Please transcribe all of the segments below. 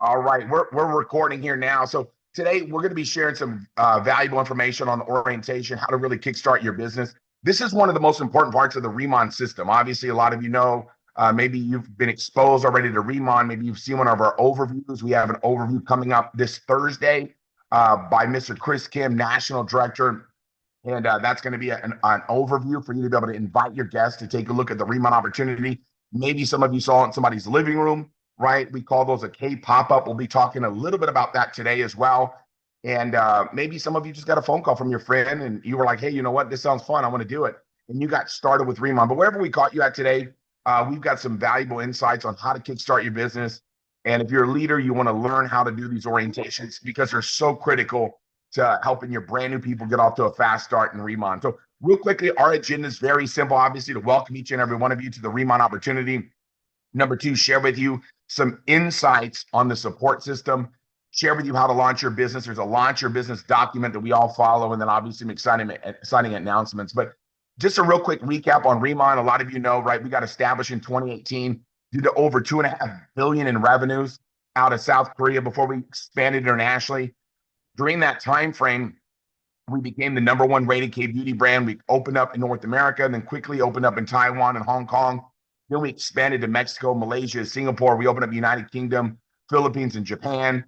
All right, we're recording here now. So today we're going to be sharing some valuable information on orientation, how to really kickstart your business. This is one of the most important parts of the Riman system. Obviously, a lot of you know, maybe you've been exposed already to Riman. Maybe you've seen one of our overviews. We have an overview coming up this Thursday by Mr. Chris Kim, National Director. And that's going to be an overview for you to be able to invite your guests to take a look at the Riman opportunity. Maybe some of you saw it in somebody's living room, right? We call those a K pop-up. We'll be talking a little bit about that today as well. And maybe some of you just got a phone call from your friend and you were like, hey, you know what? This sounds fun. I want to do it. And you got started with Riman. But wherever we caught you at today, we've got some valuable insights on how to kickstart your business. And if you're a leader, you want to learn how to do these orientations because they're so critical to helping your brand new people get off to a fast start in Riman. So real quickly, our agenda is very simple, obviously, to welcome each and every one of you to the Riman opportunity. Number two, share with you some insights on the support system, share with you how to launch your business. There's a launch your business document that we all follow, and then obviously some exciting announcements. But just a real quick recap on Riman. A lot of you know, right? We got established in 2018 due to over $2.5 billion in revenues out of South Korea before we expanded internationally. During that time frame, we became the number one rated K-beauty brand. We opened up in North America and then quickly opened up in Taiwan and Hong Kong. Then we expanded to Mexico, Malaysia, Singapore. We opened up United Kingdom, Philippines, and Japan.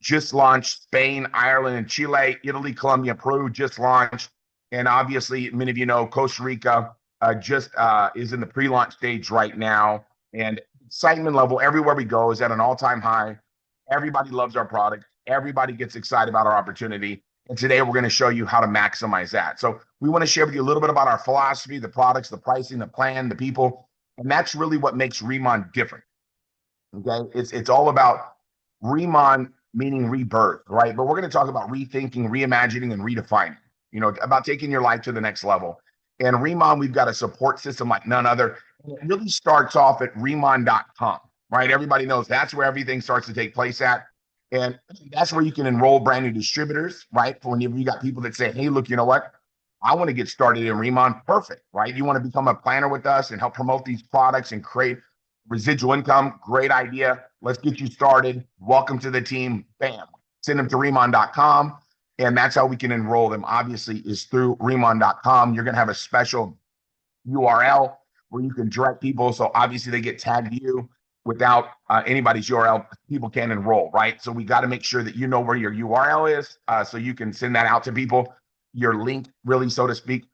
Just launched Spain, Ireland, and Chile. Italy, Colombia, Peru just launched. And obviously, many of you know Costa Rica just is in the pre-launch stage right now. And excitement level everywhere we go is at an all-time high. Everybody loves our product. Everybody gets excited about our opportunity. And today we're going to show you how to maximize that. So we want to share with you a little bit about our philosophy, the products, the pricing, the plan, the people. And that's really what makes Riman different. Okay. It's all about Riman meaning rebirth, right? But we're going to talk about rethinking, reimagining, and redefining, about taking your life to the next level. And Riman, we've got a support system like none other. And it really starts off at Riman.com, right? Everybody knows that's where everything starts to take place at. And that's where you can enroll brand new distributors, right? For when you got people that say, hey, look, you know what? I want to get started in Riman. Perfect, right? You want to become a planner with us and help promote these products and create residual income. Great idea. Let's get you started. Welcome to the team. Bam. Send them to Riman.com. And that's how we can enroll them, obviously, is through Riman.com. You're going to have a special URL where you can direct people. So obviously they get tagged to you. Without anybody's URL, people can't enroll, right? So we got to make sure that you know where your URL is so you can send that out to people, your link, really, so to speak.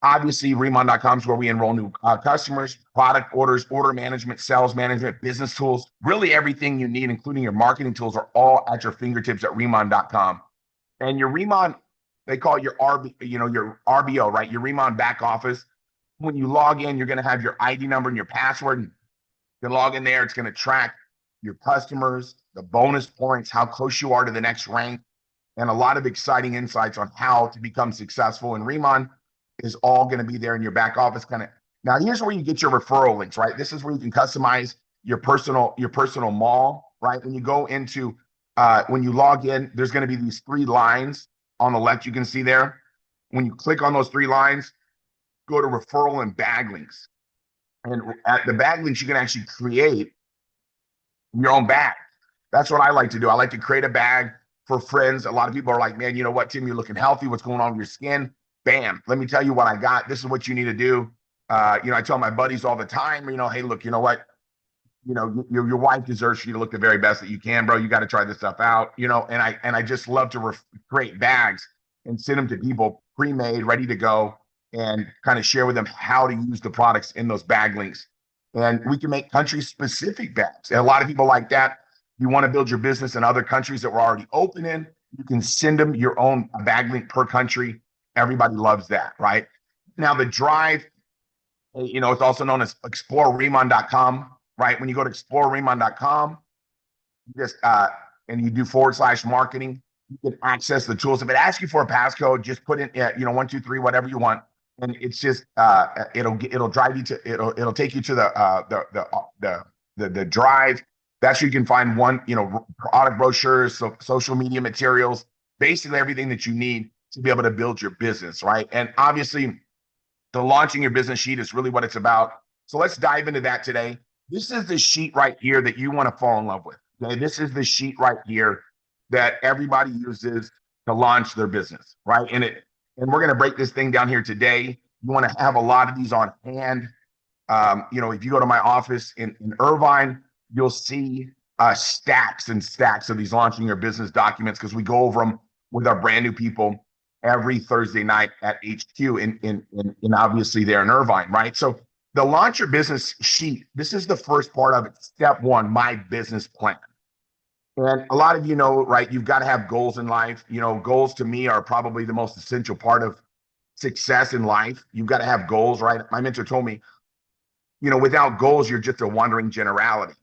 Obviously, Riman.com is where we enroll new customers, product orders, order management, sales management, business tools, really everything you need, including your marketing tools, are all at your fingertips at Riman.com. And your Riman, they call it your your RBO, right? Your Riman back office. When you log in, you're going to have your ID number and your password. You can log in there. It's going to track your customers, the bonus points, how close you are to the next rank, and a lot of exciting insights on how to become successful. And Riman is all going to be there in your back office. Now, here's where you get your referral links, right? This is where you can customize your personal mall, right? When you go into when you log in, there's going to be these 3 lines on the left. You can see there. When you click on those 3 lines, go to referral and bag links. And at the bag links, you can actually create your own bag. That's what I like to do. I like to create a bag for friends. A lot of people are like, man, you know what, Tim, you're looking healthy. What's going on with your skin? Bam. Let me tell you what I got. This is what you need to do. I tell my buddies all the time, hey, look, you know what? Your wife deserves you to look the very best that you can, bro. You got to try this stuff out, and I just love to create bags and send them to people pre-made, ready to go, and kind of share with them how to use the products in those bag links. And we can make country specific bags. And a lot of people like that. You want to build your business in other countries that we're already open in, you can send them your own bag link per country. Everybody loves that, right? Now the drive, it's also known as exploreriman.com, right? When you go to exploreriman.com, you just and you do /marketing, you can access the tools. If it asks you for a passcode, just put in 1, 2, 3, whatever you want. And it's just it'll drive you to it'll take you to the drive. That's where you can find product brochures, social media materials, basically everything that you need to be able to build your business, right? And obviously, the launching your business sheet is really what it's about. So let's dive into that today. This is the sheet right here that you want to fall in love with. Okay, this is the sheet right here that everybody uses to launch their business, right? And we're going to break this thing down here today. You want to have a lot of these on hand. If you go to my office in Irvine, you'll see stacks and stacks of these launching your business documents because we go over them with our brand new people every Thursday night at HQ in obviously there in Irvine, right? So the launch your business sheet, this is the first part of it. Step one, my business plan. And a lot of you know, right, you've got to have goals in life. Goals to me are probably the most essential part of success in life. You've got to have goals, right? My mentor told me, without goals, you're just a wandering generality.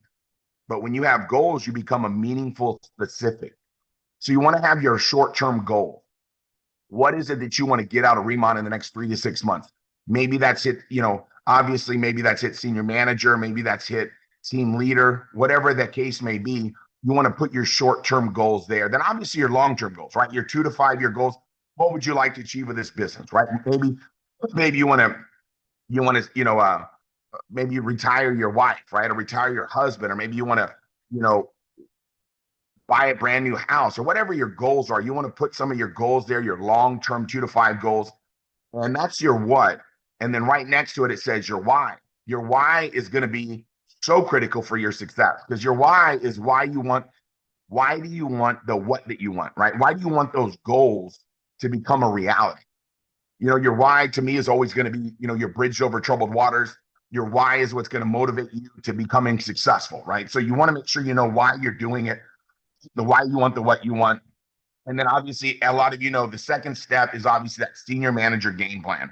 But when you have goals, you become a meaningful specific. So you want to have your short-term goal. What is it that you want to get out of Riman in the next 3 to 6 months? Maybe that's it, obviously, maybe that's hit senior manager, maybe that's hit team leader, whatever the case may be. You want to put your short-term goals there. Then obviously your long-term goals, right? Your 2 to 5 year goals. What would you like to achieve with this business, right? Maybe you want to, maybe you retire your wife, right? Or retire your husband, or maybe you want to, buy a brand new house, or whatever your goals are. You want to put some of your goals there, your long-term 2 to 5 goals. And that's your what. And then right next to it, it says your why. Your why is going to be so critical for your success, because your why is why do you want the what that you want, right? Why do you want those goals to become a reality? Your why to me is always going to be, your bridge over troubled waters. Your why is what's going to motivate you to becoming successful, right? So you want to make sure you know why you're doing it, the why you want, the what you want. And then obviously, a lot of the second step is obviously that senior manager game plan.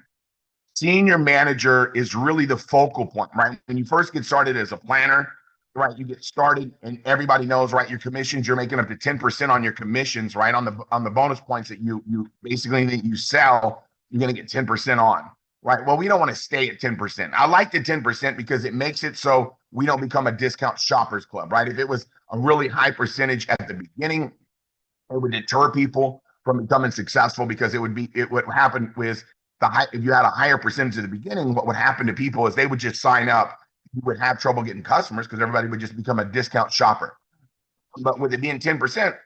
Senior manager is really the focal point, right? When you first get started as a planner, right? You get started and everybody knows, right? Your commissions, you're making up to 10% on your commissions, right? On the bonus points that you basically that you sell, you're going to get 10% on, right? Well, we don't want to stay at 10%. I like the 10% because it makes it so we don't become a discount shoppers club, right? If it was a really high percentage at the beginning, it would deter people from becoming successful, because it would happen with if you had a higher percentage at the beginning, what would happen to people is they would just sign up. You would have trouble getting customers because everybody would just become a discount shopper. But with it being 10%,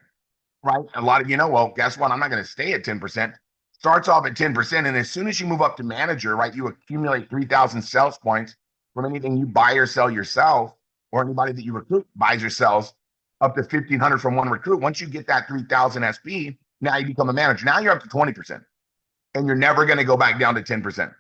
right? A lot of well, guess what? I'm not going to stay at 10%. Starts off at 10%. And as soon as you move up to manager, right, you accumulate 3,000 sales points from anything you buy or sell yourself, or anybody that you recruit buys or sells, up to 1,500 from one recruit. Once you get that 3,000 SP, now you become a manager. Now you're up to 20%. And you're never going to go back down to 10%.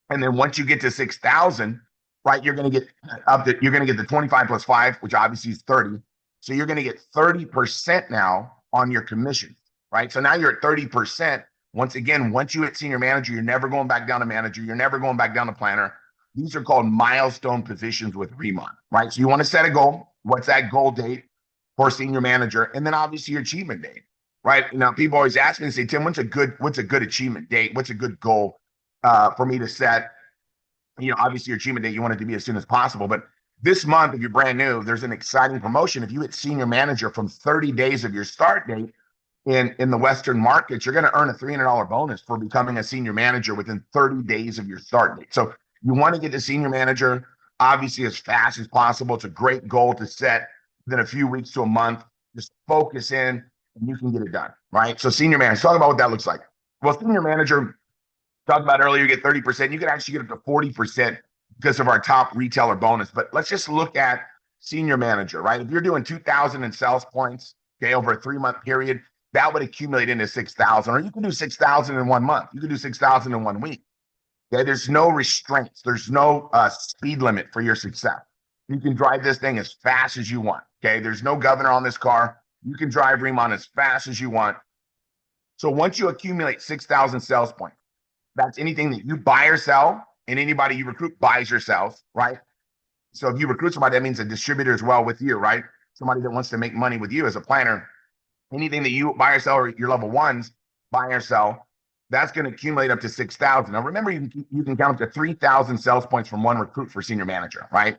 And then once you get to 6,000, right, you're going to get the 25 plus 5, which obviously is 30. So you're going to get 30% now on your commission, right? So now you're at 30%. Once again, once you hit senior manager, you're never going back down to manager. You're never going back down to planner. These are called milestone positions with Riman, right? So you want to set a goal. What's that goal date for senior manager? And then obviously your achievement date. Right now, people always ask me and say, Tim, what's a good achievement date? What's a good goal for me to set? Obviously your achievement date, you want it to be as soon as possible. But this month, if you're brand new, there's an exciting promotion. If you hit senior manager from 30 days of your start date in the Western markets, you're going to earn a $300 bonus for becoming a senior manager within 30 days of your start date. So you want to get to senior manager, obviously, as fast as possible. It's a great goal to set within a few weeks to a month. Just focus in, and you can get it done, right? So senior manager, talk about what that looks like. Well, senior manager, talked about earlier, you get 30%. You can actually get up to 40% because of our top retailer bonus. But let's just look at senior manager, right? If you're doing 2,000 in sales points, okay, over a 3-month period, that would accumulate into 6,000. Or you can do 6,000 in 1 month. You can do 6,000 in 1 week. Okay, there's no restraints. There's no speed limit for your success. You can drive this thing as fast as you want. Okay, there's no governor on this car. You can drive Riman as fast as you want. So once you accumulate 6,000 sales points, that's anything that you buy or sell, and anybody you recruit buys or sells, right? So if you recruit somebody, that means a distributor as well with you, right? Somebody that wants to make money with you as a planner. Anything that you buy or sell, or your level ones buy or sell, that's going to accumulate up to 6,000. Now remember, you can count up to 3,000 sales points from one recruit for senior manager, right?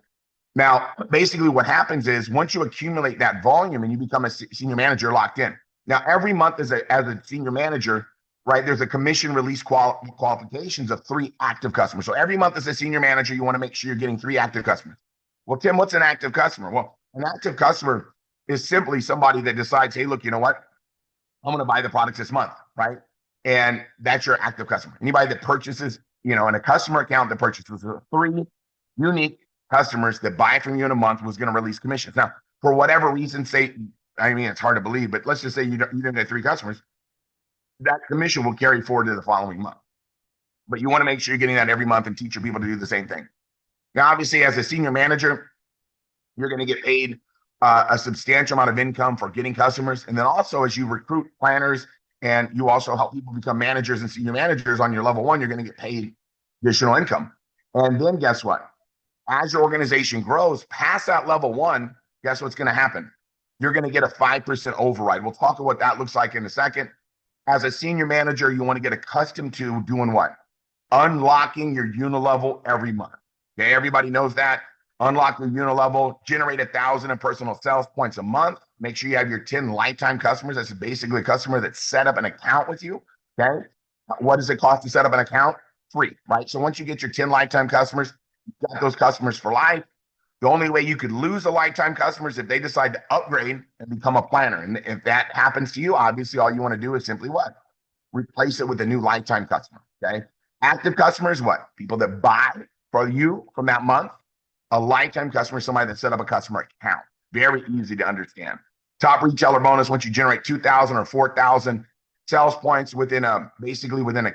Now, basically what happens is once you accumulate that volume and you become a senior manager, you're locked in. Now, every month as a senior manager, right, there's a commission release qualifications of 3 active customers. So every month as a senior manager, you want to make sure you're getting 3 active customers. Well, Tim, what's an active customer? Well, an active customer is simply somebody that decides, hey, look, you know what? I'm going to buy the products this month, right? And that's your active customer. Anybody that purchases, in a customer account that purchases 3 unique customers that buy from you in a month was going to release commissions. Now, for whatever reason, it's hard to believe, but let's just say you didn't get 3 customers, that commission will carry forward to the following month. But you want to make sure you're getting that every month and teach your people to do the same thing. Now, obviously, as a senior manager, you're going to get paid a substantial amount of income for getting customers. And then also, as you recruit planners and you also help people become managers and senior managers on your level 1, you're going to get paid additional income. And then guess what? As your organization grows past that level 1, guess what's going to happen? You're going to get a 5% override. We'll talk about what that looks like in a second. As a senior manager, you want to get accustomed to doing what? Unlocking your unilevel every month. Okay, everybody knows that. Unlock your unilevel, generate 1,000 in personal sales points a month. Make sure you have your 10 lifetime customers. That's basically a customer that set up an account with you. Okay. What does it cost to set up an account? Free, right? So once you get your 10 lifetime customers, you got those customers for life. The only way you could lose a lifetime customer is if they decide to upgrade and become a planner. And if that happens to you, obviously all you want to do is simply what? Replace it with a new lifetime customer. Okay. Active customers, what? People that buy for you from that month. A lifetime customer is somebody that set up a customer account. Very easy to understand. Top retailer bonus, once you generate 2,000 or 4,000 sales points within a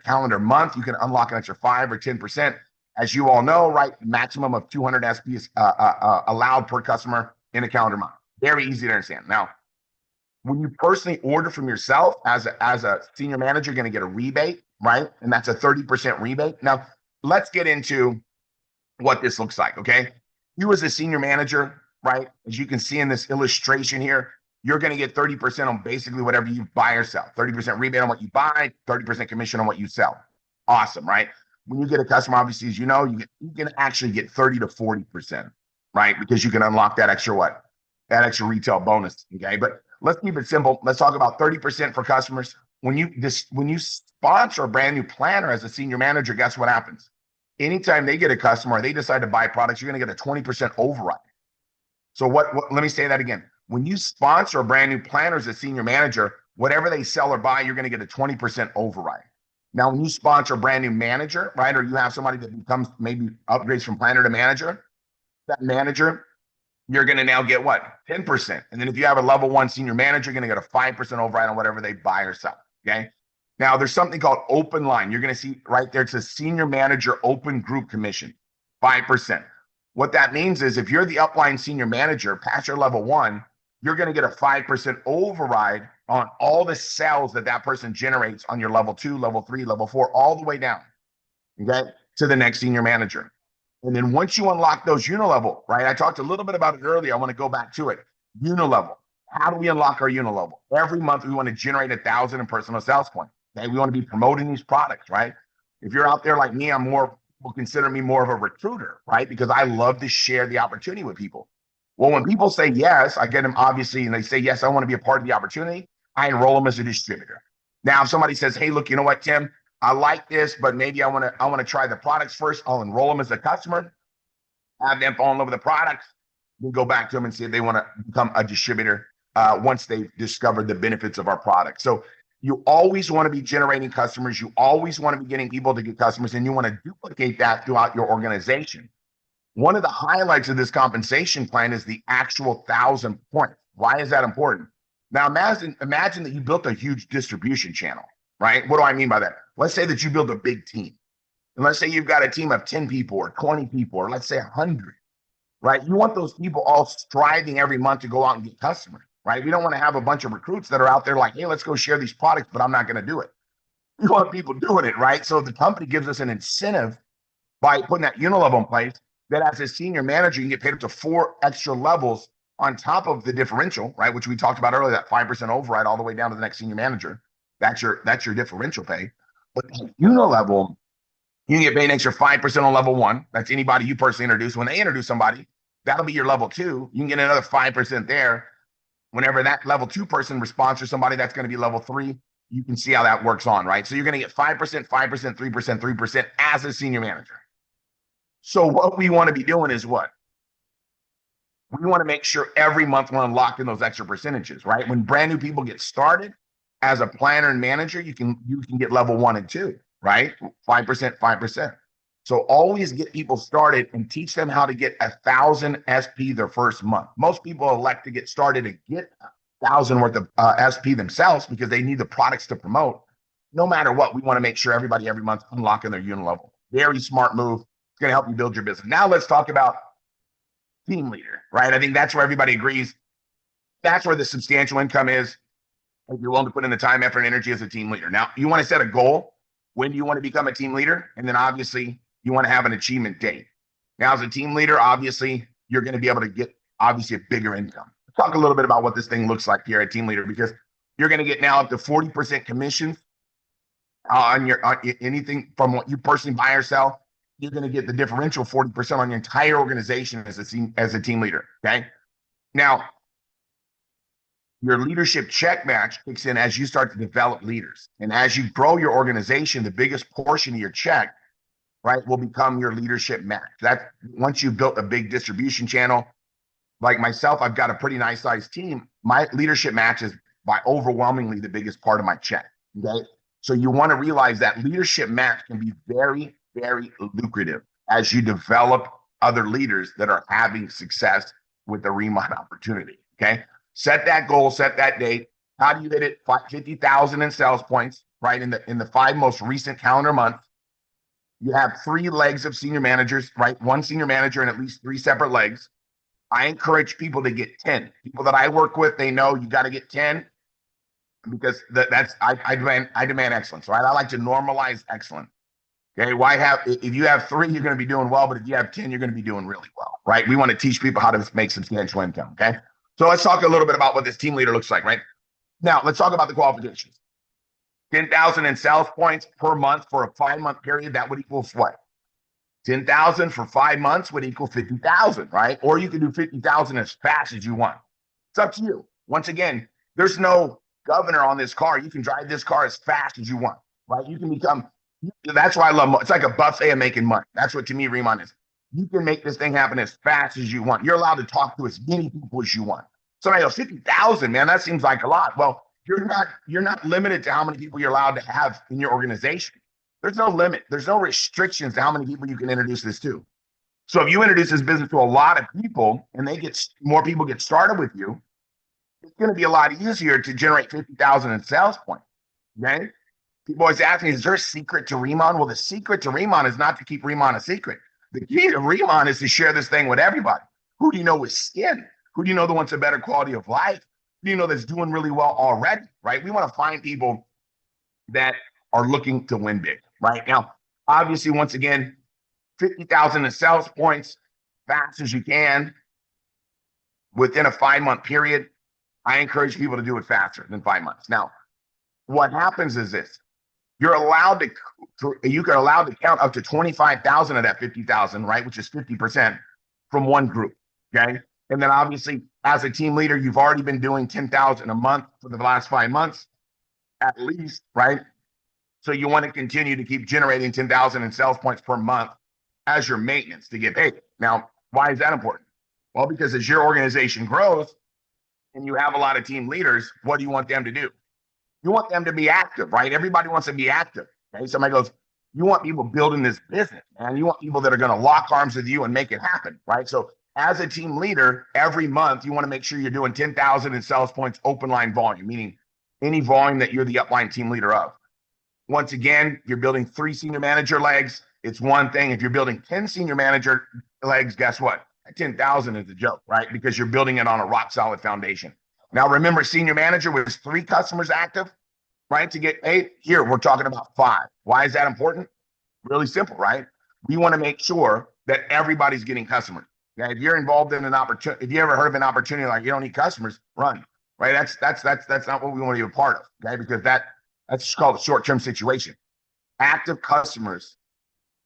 calendar month, you can unlock an extra 5 or 10%. As you all know, right, maximum of 200 SP is allowed per customer in a calendar month. Very easy to understand. Now, when you personally order from yourself as a senior manager, you're going to get a rebate, right? And that's a 30% rebate. Now, let's get into what this looks like, okay? You as a senior manager, right, as you can see in this illustration here, you're going to get 30% on basically whatever you buy or sell. 30% rebate on what you buy, 30% commission on what you sell. Awesome, right? When you get a customer, obviously, as you know, you can actually get 30 to 40%, right? Because you can unlock that extra what? That extra retail bonus, okay? But let's keep it simple. Let's talk about 30% for customers. When you sponsor a brand new planner as a senior manager, guess what happens? Anytime they get a customer or they decide to buy products, you're going to get a 20% override. So let me say that again. When you sponsor a brand new planner as a senior manager, whatever they sell or buy, you're going to get a 20% override. Now, when you sponsor a brand new manager, right, or you have somebody that becomes maybe upgrades from planner to manager, that manager, you're going to now get what? 10%. And then if you have a level 1 senior manager, you're going to get a 5% override on whatever they buy or sell. Okay. Now, there's something called open line. You're going to see right there, it's a senior manager open group commission, 5%. What that means is if you're the upline senior manager past your level 1, you're going to get a 5% override on all the sales that person generates on your level 2, level 3, level 4, all the way down, okay, to the next senior manager. And then once you unlock those unilevel, right, I talked a little bit about it earlier. I want to go back to it. Unilevel. How do we unlock our unilevel? Every month, we want to generate 1,000 in personal sales points. Okay, we want to be promoting these products, right? If you're out there like me, will consider me more of a recruiter, right? Because I love to share the opportunity with people. Well, when people say yes, I get them obviously, and they say, yes, I want to be a part of the opportunity, I enroll them as a distributor. Now, if somebody says, hey, look, you know what, Tim, I like this, but maybe I want to try the products first. I'll enroll them as a customer, have them fall in love with the products, then go back to them and see if they want to become a distributor once they've discovered the benefits of our product. So you always want to be generating customers. You always want to be getting people to get customers, and you want to duplicate that throughout your organization. One of the highlights of this compensation plan is the actual 1,000 points. Why is that important? Now, imagine that you built a huge distribution channel, right? What do I mean by that? Let's say that you build a big team. And let's say you've got a team of 10 people or 20 people, or let's say 100, right? You want those people all striving every month to go out and get customers, right? We don't want to have a bunch of recruits that are out there like, hey, let's go share these products, but I'm not going to do it. We want people doing it, right? So the company gives us an incentive by putting that unilevel in place that as a senior manager, you can get paid up to 4 extra levels on top of the differential, right? Which we talked about earlier, that 5% override all the way down to the next senior manager. That's your differential pay. But unilevel, you can get paid an extra 5% on level 1. That's anybody you personally introduce. When they introduce somebody, that'll be your level 2. You can get another 5% there. Whenever that level 2 person responds to somebody, that's going to be level 3. You can see how that works on, right? So you're going to get 5%, 5%, 3%, 3% as a senior manager. So what we want to be doing is what? We want to make sure every month we're unlocking those extra percentages, right? When brand new people get started as a planner and manager, you can get level 1 and 2, right? 5%, 5%. So always get people started and teach them how to get 1,000 SP their first month. Most people elect to get started and get 1,000 worth of SP themselves because they need the products to promote. No matter what, we want to make sure everybody every month unlocking their unit level. Very smart move. It's going to help you build your business. Now let's talk about team leader, right? I think that's where everybody agrees. That's where the substantial income is. If you're willing to put in the time, effort, and energy as a team leader. Now, you want to set a goal. When do you want to become a team leader? And then obviously, you want to have an achievement date. Now, as a team leader, obviously, you're going to be able to get obviously a bigger income. Let's talk a little bit about what this thing looks like here at team leader, because you're going to get now up to 40% commissions on anything from what you personally buy or sell. You're going to get the differential 40% on your entire organization as a team leader. Okay. Now, your leadership check match kicks in as you start to develop leaders. And as you grow your organization, the biggest portion of your check, right, will become your leadership match. That once you've built a big distribution channel, like myself, I've got a pretty nice sized team. My leadership match is by overwhelmingly the biggest part of my check. Okay. So you want to realize that leadership match can be very, very lucrative as you develop other leaders that are having success with the Riman opportunity. Okay. Set that goal, set that date. How do you hit it? 50,000 in sales points, right? In the 5 most recent calendar months. You have 3 legs of senior managers, right? 1 senior manager and at least 3 separate legs. I encourage people to get 10. People that I work with, they know you got to get 10 because I demand excellence, right? I like to normalize excellence. Okay, if you have 3, you're going to be doing well, but if you have 10, you're going to be doing really well, right? We want to teach people how to make substantial income. Okay, so let's talk a little bit about what this team leader looks like, right? Now, let's talk about the qualifications. 10,000 in sales points per month for a 5-month period. That would equal what? 10,000 for 5 months would equal 50,000, right? Or you can do 50,000 as fast as you want. It's up to you. Once again, there's no governor on this car. You can drive this car as fast as you want, right? You can become. That's why I love. It's like a buffet of making money. That's what to me Riman is. You can make this thing happen as fast as you want. You're allowed to talk to as many people as you want. Somebody goes, 50,000, man, that seems like a lot. Well, you're not limited to how many people you're allowed to have in your organization. There's no limit. There's no restrictions to how many people you can introduce this to. So if you introduce this business to a lot of people and more people get started with you, it's going to be a lot easier to generate 50,000 in sales points. Okay. People always ask me, is there a secret to Riman? Well, the secret to Riman is not to keep Riman a secret. The key to Riman is to share this thing with everybody. Who do you know with skin? Who do you know that wants a better quality of life? Who do you know that's doing really well already, right? We want to find people that are looking to win big, right? Now, obviously, once again, 50,000 in sales points, fast as you can, within a 5-month period. I encourage people to do it faster than 5 months. Now, what happens is this. You can allowed to count up to 25,000 of that 50,000, right? Which is 50% from one group. Okay. And then obviously as a team leader, you've already been doing 10,000 a month for the last 5 months, at least, right? So you want to continue to keep generating 10,000 in sales points per month as your maintenance to get paid. Now, why is that important? Well, because as your organization grows and you have a lot of team leaders, what do you want them to do? You want them to be active, right? Everybody wants to be active. Okay. Somebody goes, you want people building this business, and you want people that are going to lock arms with you and make it happen, right? So as a team leader, every month, you want to make sure you're doing 10,000 in sales points, open line volume, meaning any volume that you're the upline team leader of. Once again, you're building 3 senior manager legs. It's one thing. If you're building 10 senior manager legs, guess what? 10,000 is a joke, right? Because you're building it on a rock solid foundation. Now, remember, senior manager was 3 customers active, right? To get paid. Here, we're talking about 5. Why is that important? Really simple, right? We want to make sure that everybody's getting customers. Okay? If you're involved in an opportunity, if you ever heard of an opportunity like you don't need customers, run, right? That's not what we want to be a part of, okay? Because that's called a short-term situation. Active customers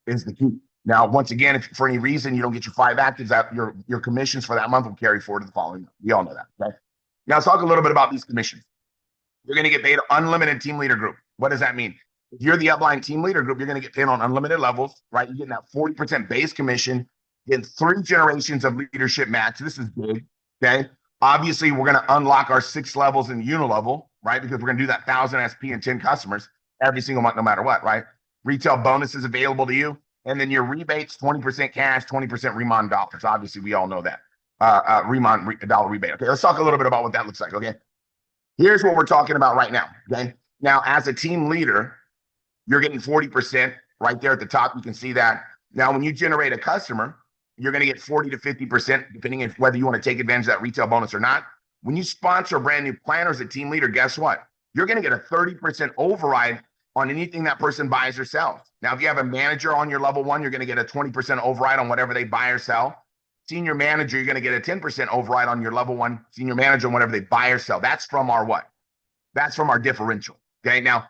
is the key. Now, once again, if for any reason you don't get your 5 actives out, your commissions for that month will carry forward to the following month. We all know that, okay? Now, let's talk a little bit about these commissions. You're going to get paid unlimited team leader group. What does that mean? If you're the upline team leader group, you're going to get paid on unlimited levels, right? You're getting that 40% base commission in 3 generations of leadership match. This is big. Okay. Obviously, we're going to unlock our 6 levels in unilevel, right? Because we're going to do that 1,000 SP and 10 customers every single month, no matter what, right? Retail bonuses available to you. And then your rebates, 20% cash, 20% Riman dollars. Obviously, we all know that. Riman dollar rebate. Okay, let's talk a little bit about what that looks like. Okay. Here's what we're talking about right now. Okay. Now, as a team leader, you're getting 40% right there at the top. You can see that. Now, when you generate a customer, you're going to get 40 to 50%, depending on whether you want to take advantage of that retail bonus or not. When you sponsor a brand new planner as a team leader, guess what? You're going to get a 30% override on anything that person buys or sells. Now, if you have a manager on your level 1, you're going to get a 20% override on whatever they buy or sell. Senior manager, you're going to get a 10% override on your level 1 senior manager on whatever they buy or sell. That's from our what? That's from our differential. Okay. Now,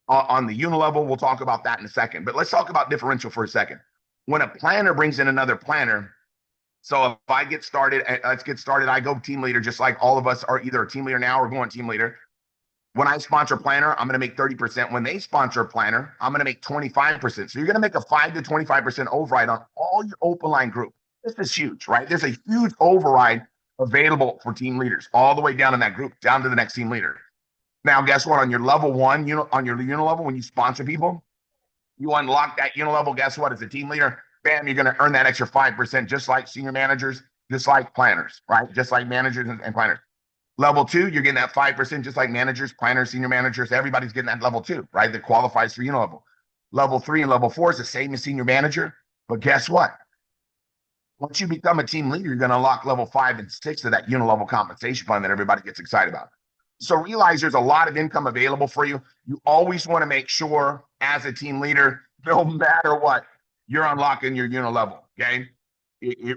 on the unilevel, we'll talk about that in a second. But let's talk about differential for a second. When a planner brings in another planner, so if I get started, let's get started. I go team leader, just like all of us are either a team leader now or going team leader. When I sponsor a planner, I'm going to make 30%. When they sponsor a planner, I'm going to make 25%. So you're going to make a 5 to 25% override on all your open line group. This is huge, right? There's a huge override available for team leaders all the way down in that group, down to the next team leader. Now, guess what? On your level 1, on your unilevel, when you sponsor people, you unlock that unilevel. Guess what? As a team leader, bam, you're going to earn that extra 5%, just like senior managers, just like planners, right? Just like managers and planners. Level 2, you're getting that 5%, just like managers, planners, senior managers. Everybody's getting that level 2, right? That qualifies for unilevel. Level 3 and level 4 is the same as senior manager. But guess what? Once you become a team leader, you're going to unlock level 5 and 6 of that unilevel compensation fund that everybody gets excited about. So realize there's a lot of income available for you. You always want to make sure as a team leader, no matter what, you're unlocking your unilevel, okay?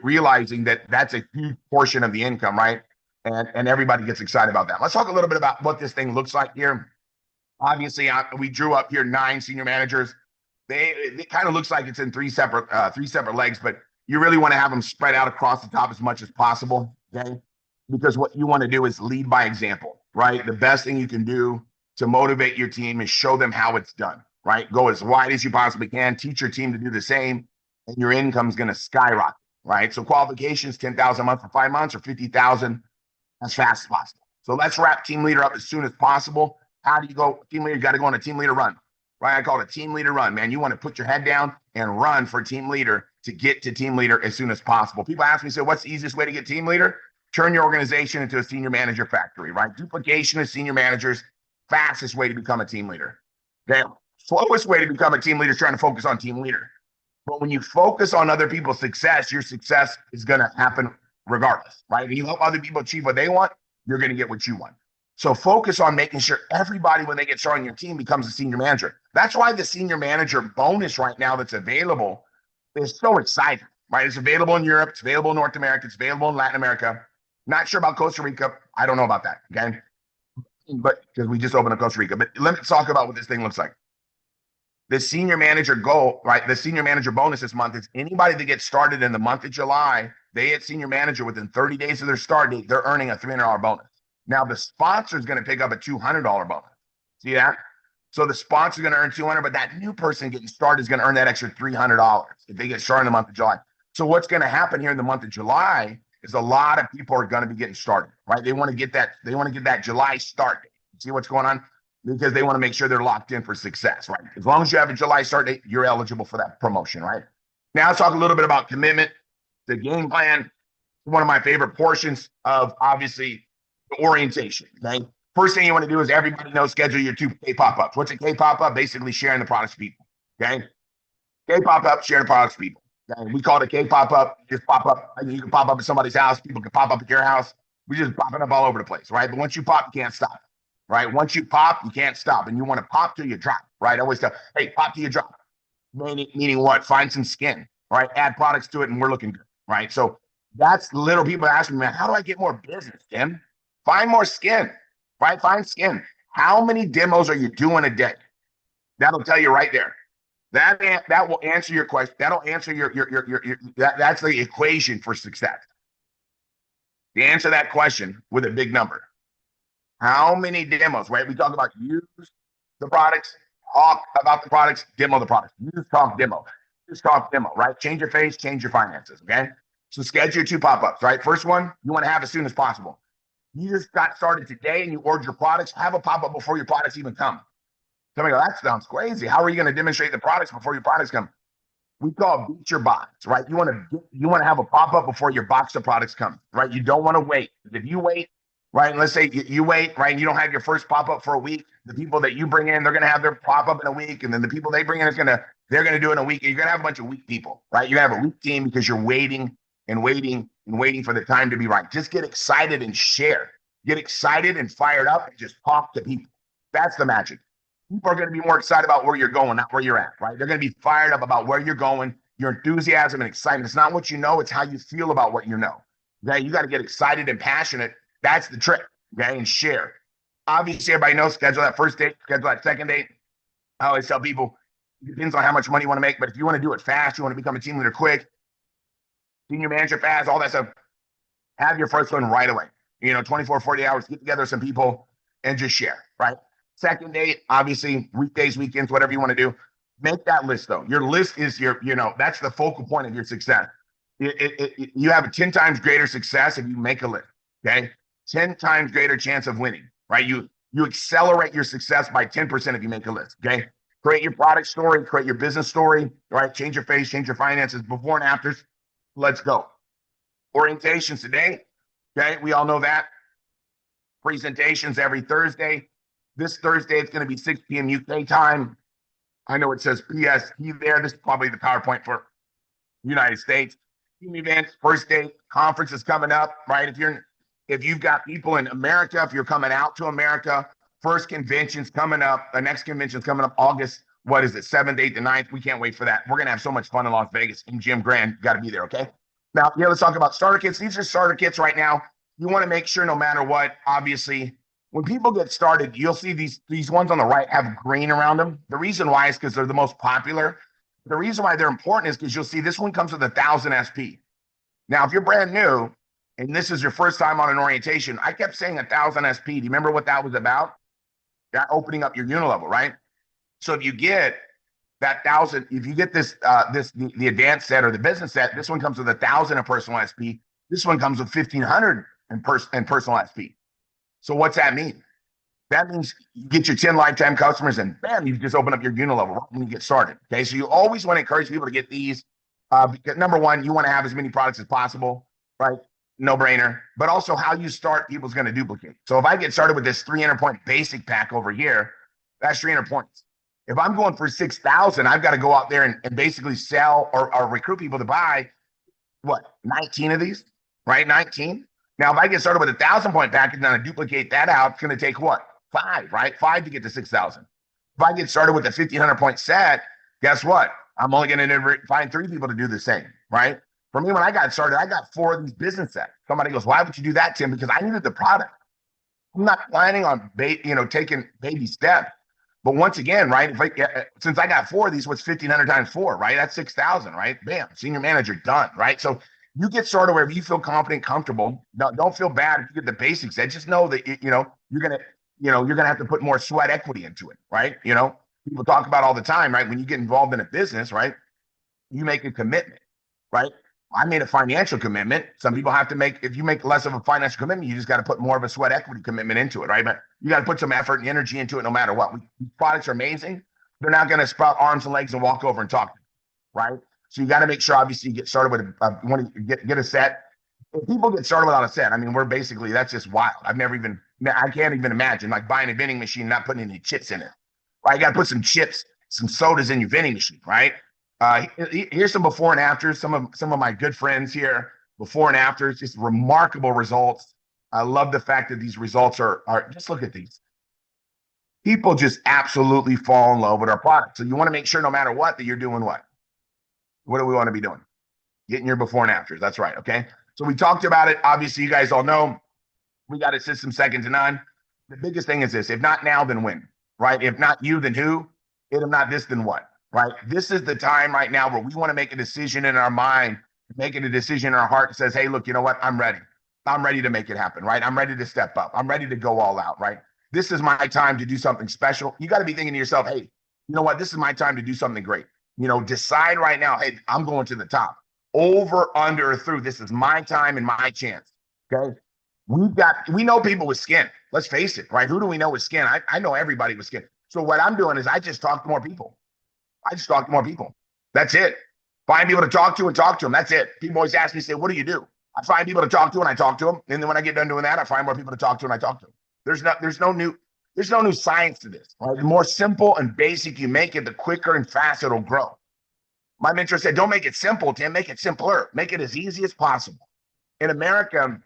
Realizing that that's a huge portion of the income, right? And everybody gets excited about that. Let's talk a little bit about what this thing looks like here. Obviously, we drew up here 9 senior managers. It kind of looks like it's in three separate legs, but you really want to have them spread out across the top as much as possible, okay? Because what you want to do is lead by example, right? The best thing you can do to motivate your team is show them how it's done, right? Go as wide as you possibly can, teach your team to do the same, and your income is going to skyrocket, right? So qualifications, 10,000 a month for 5 months or 50,000 as fast as possible. So let's wrap team leader up as soon as possible. How do you go? Team leader, you got to go on a team leader run, right? I call it a team leader run, man. You want to put your head down and run for team leader to get to team leader as soon as possible. People ask me, so what's the easiest way to get team leader? Turn your organization into a senior manager factory, right? Duplication of senior managers, fastest way to become a team leader. Okay. Slowest way to become a team leader is trying to focus on team leader. But when you focus on other people's success, your success is going to happen regardless, right? When you help other people achieve what they want, you're going to get what you want. So focus on making sure everybody, when they get started on your team, becomes a senior manager. That's why the senior manager bonus right now that's available is so exciting, right? It's available in Europe. It's available in North America. It's available in Latin America. Not sure about Costa Rica. I don't know about that, okay? But because we just opened up Costa Rica. But let me talk about what this thing looks like. The senior manager goal, right? The senior manager bonus this month is anybody that gets started in the month of July, they hit senior manager within 30 days of their start date, they're earning a $300 bonus. Now the sponsor is going to pick up a $200 bonus. See that? So the sponsor is going to earn $200, but that new person getting started is going to earn that extra $300 if they get started in the month of July. So what's going to happen here in the month of July is a lot of people are going to be getting started, right? They want to get that July start date. See what's going on? Because they want to make sure they're locked in for success, right? As long as you have a July start date, you're eligible for that promotion, right? Now let's talk a little bit about commitment, the game plan. One of my favorite portions of obviously the orientation, okay? First thing you want to do is everybody knows schedule your 2K pop-ups. What's a K pop-up? Basically sharing the products to people, okay? K pop-up, share the products to people. Okay? We call it a K pop-up. Just pop up. You can pop up at somebody's house. People can pop up at your house. We just popping up all over the place, right? But once you pop, you can't stop, right? Once you pop, you can't stop. And you want to pop till you drop, right? I always tell, hey, pop till you drop. Meaning what? Find some skin, right? Add products to it and we're looking good, right? So that's little people ask me, man, how do I get more business, Tim? Find more skin, right? Find skin. How many demos are you doing a day? That'll tell you right there. That will answer your question. That'll answer that's the equation for success. To answer that question with a big number. How many demos, right? We talk about use the products, talk about the products, demo the products. Use, talk, demo. just talk demo, right? Change your face, change your finances, okay? So schedule your 2 pop-ups, right? First one, you want to have as soon as possible. You just got started today and you ordered your products, have a pop-up before your products even come. Somebody go, that sounds crazy. How are you going to demonstrate the products before your products come? We call beat your box, right? You want to have a pop-up before your box of products come, right? You don't want to wait. If you wait, right, and let's say you wait, right, and you don't have your first pop-up for a week, the people that you bring in, they're going to have their pop-up in a week, and then the people they bring in they're going to do it in a week. And you're going to have a bunch of weak people, right? You're going to have a weak team because you're waiting and waiting and waiting for the time to be right. Just get excited and share. Get excited and fired up and just talk to people. That's the magic. People are going to be more excited about where you're going, not where you're at, right? They're going to be fired up about where you're going, your enthusiasm and excitement. It's not what you know, it's how you feel about what you know. Okay, you got to get excited and passionate. That's the trick, okay, and share. Obviously, everybody knows, schedule that first date, schedule that second date. I always tell people, it depends on how much money you want to make, but if you want to do it fast, you want to become a team leader quick, senior manager fast, all that stuff, have your first one right away. 24, 40 hours, get together some people and just share, right? Second date, obviously, weekdays, weekends, whatever you want to do. Make that list, though. Your list is that's the focal point of your success. You have a 10 times greater success if you make a list, okay? 10 times greater chance of winning, right? You accelerate your success by 10% if you make a list, okay? Create your product story, create your business story, right? Change your face, change your finances, before and afters. Let's go. Orientations today, okay? We all know that. Presentations every Thursday. This Thursday, it's going to be 6 p.m. UK time. I know it says PST there. This is probably the PowerPoint for United States. Team events, first date, conference is coming up, right? If you've got people in America, if you're coming out to America, first convention's coming up. The next convention's coming up August, 7th, 8th, and 9th. We can't wait for that. We're going to have so much fun in Las Vegas. And Jim Grand, got to be there, okay? Now, let's talk about starter kits. These are starter kits right now. You want to make sure no matter what, obviously, when people get started, you'll see these ones on the right have green around them. The reason why is because they're the most popular. The reason why they're important is because you'll see this one comes with 1,000 SP. Now, if you're brand new and this is your first time on an orientation, I kept saying 1,000 SP. Do you remember what that was about? That opening up your unilevel, right? So if you get that 1,000, if you get the advanced set or the business set, this one comes with 1,000 in personal SP. This one comes with 1,500 in personal SP. So what's that mean? That means you get your 10 lifetime customers and bam, you just open up your unilevel right when you get started. Okay, so you always want to encourage people to get these. Because number one, you want to have as many products as possible, right? No brainer. But also how you start, people's going to duplicate. So if I get started with this 300 point basic pack over here, that's 300 points. If I'm going for 6,000, I've got to go out there and basically sell or recruit people to buy, 19 of these, right? 19. Now, if I get started with 1,000 point package and I duplicate that out, it's going to take 5, right? 5 to get to 6,000. If I get started with a 1,500 point set, guess what? I'm only going to find 3 people to do the same, right? For me, when I got started, I got 4 of these business sets. Somebody goes, why would you do that, Tim? Because I needed the product. I'm not planning on taking baby steps. But once again, right, since I got 4 of these, what's 1,500 times 4, right? That's 6,000, right? Bam, senior manager, done, right? So you get started wherever you feel confident, comfortable. Don't feel bad if you get the basics. Just know that you're gonna have to put more sweat equity into it, right? People talk about all the time, right? When you get involved in a business, right, you make a commitment, right? I made a financial commitment. Some people have to make, if you make less of a financial commitment, you just got to put more of a sweat equity commitment into it, right? But you got to put some effort and energy into it no matter what. These products are amazing. They're not going to sprout arms and legs and walk over and talk, right? So you got to make sure, obviously, you get started with you want to get a set. If people get started without a set, I mean, that's just wild. I can't even imagine like buying a vending machine, not putting any chips in it, right? You got to put some chips, some sodas in your vending machine, right? Here's some before and afters. Some of my good friends here, before and afters, just remarkable results. I love the fact that these results are just look at these. People just absolutely fall in love with our product. So you want to make sure no matter what that you're doing what? What do we want to be doing? Getting your before and afters. That's right. Okay. So we talked about it. Obviously, you guys all know we got a system second to none. The biggest thing is this: if not now, then when? Right? If not you, then who? If not this, then what? Right? This is the time right now where we want to make a decision in our mind, making a decision in our heart that says, hey, look, you know what? I'm ready. I'm ready to make it happen, right? I'm ready to step up. I'm ready to go all out, right? This is my time to do something special. You got to be thinking to yourself, hey, you know what? This is my time to do something great. Decide right now, hey, I'm going to the top. Over, under, or through. This is my time and my chance. Okay. We know people with skin. Let's face it, right? Who do we know with skin? I know everybody with skin. So what I'm doing is I just talk to more people. I just talk to more people. That's it. Find people to talk to and talk to them. That's it. People always ask me, say, what do you do? I find people to talk to and I talk to them. And then when I get done doing that, I find more people to talk to and I talk to them. There's no new science to this. Right? The more simple and basic you make it, the quicker and faster it'll grow. My mentor said, don't make it simple, Tim. Make it simpler. Make it as easy as possible. In America,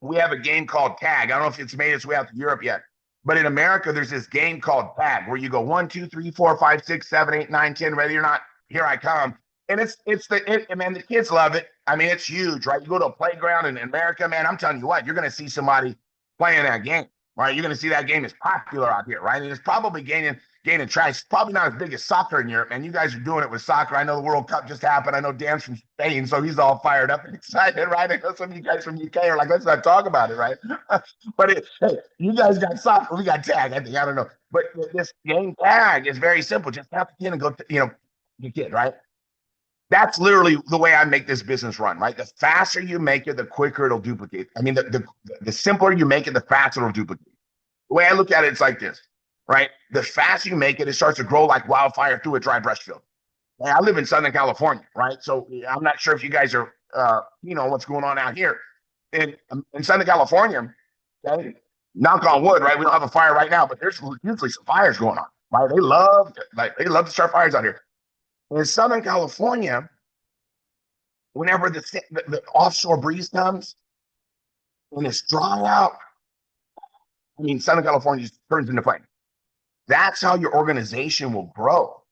we have a game called tag. I don't know if it's made its way out to Europe yet, but in America, there's this game called tag where you go 1, 2, 3, 4, 5, 6, 7, 8, 9, 10. Ready or not, here I come. And man, the kids love it. I mean, it's huge, right? You go to a playground in America, man, I'm telling you what, you're going to see somebody playing that game, right? You're going to see that game is popular out here, right? And it's probably gaining traction. It's probably not as big as soccer in Europe, man. You guys are doing it with soccer. I know the World Cup just happened. I know Dan's from Spain, so he's all fired up and excited, right? I know some of you guys from UK are like, let's not talk about it, right? But hey, you guys got soccer, we got tag. I think I don't know, but this game tag is very simple. Just have the kid and go, your kid, right? That's literally the way I make this business run, right? The faster you make it, the quicker it'll duplicate. I mean, the simpler you make it, the faster it'll duplicate. The way I look at it, it's like this, right? The faster you make it, it starts to grow like wildfire through a dry brush field. And I live in Southern California, right? So I'm not sure if you guys are, what's going on out here. In Southern California, okay, knock on wood, right? We don't have a fire right now, but there's usually some fires going on, right? They love to start fires out here. In Southern California, whenever the offshore breeze comes and it's dry out, I mean, Southern California just turns into flame. That's how your organization will grow.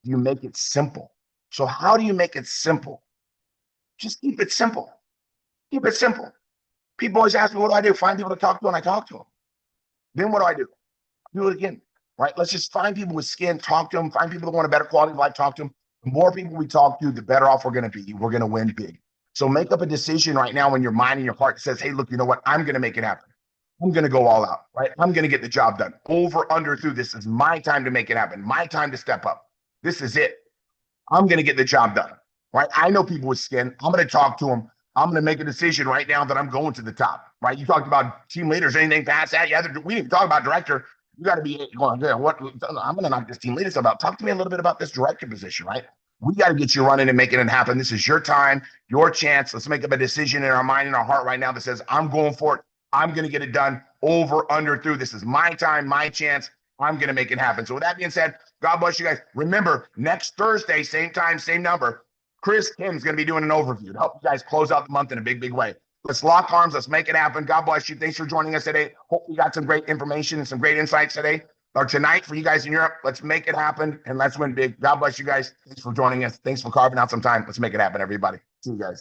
You make it simple. So how do you make it simple? Just keep it simple. Keep it simple. People always ask me, what do I do? Find people to talk to, and I talk to them. Then what do? Do it again, right? Let's just find people with skin, talk to them, find people that want a better quality of life, talk to them. The more people we talk to, the better off we're going to be. We're going to win big. So make up a decision right now in your mind and your heart that says, hey, look, you know what? I'm going to make it happen. I'm going to go all out, right? I'm going to get the job done. Over, under, through. This is my time to make it happen. My time to step up. This is it. I'm going to get the job done, right? I know people with skin. I'm going to talk to them. I'm going to make a decision right now that I'm going to the top, right? You talked about team leaders, anything past that? Yeah, we didn't even talk about director. You got to be going, yeah, what? I'm going to knock this team leaders about. Talk to me a little bit about this director position, right? We got to get you running and making it happen. This is your time, your chance. Let's make up a decision in our mind and our heart right now that says, I'm going for it. I'm going to get it done. Over, under, through. This is my time, my chance. I'm going to make it happen. So with that being said, God bless you guys. Remember, next Thursday, same time, same number, Chris Kim's going to be doing an overview to help you guys close out the month in a big, big way. Let's lock arms. Let's make it happen. God bless you. Thanks for joining us today. Hope you got some great information and some great insights today or tonight for you guys in Europe. Let's make it happen and let's win big. God bless you guys. Thanks for joining us. Thanks for carving out some time. Let's make it happen, everybody. See you guys.